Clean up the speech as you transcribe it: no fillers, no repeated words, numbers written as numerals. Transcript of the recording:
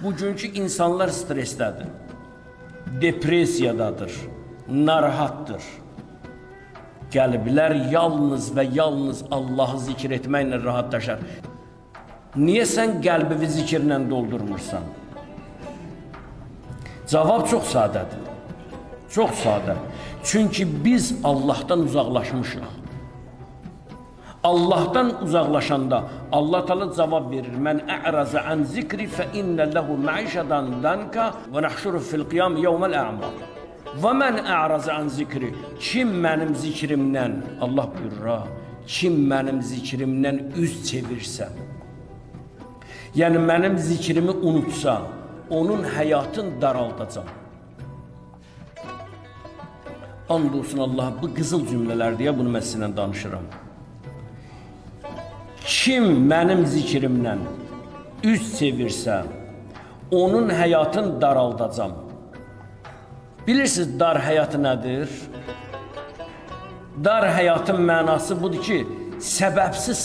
Bugünkü insanlar stresdədir, depresiyadadır, narahatdır. Qəlblər yalnız və yalnız Allahı zikr etməklə rahatlaşar. Niyə sən qəlbini zikirlə doldurmursan? Cavab çox sadədir. Çox sadə. Çünki biz Allahdan uzaqlaşmışıq. Allahdan uzaqlaşanda Allah Teala cavab verir. Mən ə'raza an zikri fe inne lehu ma'işədən danka və nahşuru fil qiyam yevməl a'ma. Və mən ə'raza an zikri. Kim mənim zikrimdən, Allah buyurur ha, kim mənim zikrimdən üz çevirsə, yəni mənim zikrimi unutsa, onun həyatını daraldacam. And olsun Allah, bu qızıl cümlələrdir ya, bunu mən sizinlə danışıram. Kim mənim zikrimdən üz çevirsə, onun həyatını daraldacam. Bilirsiniz, dar həyatı nədir? Dar həyatın mənası budur ki, səbəbsiz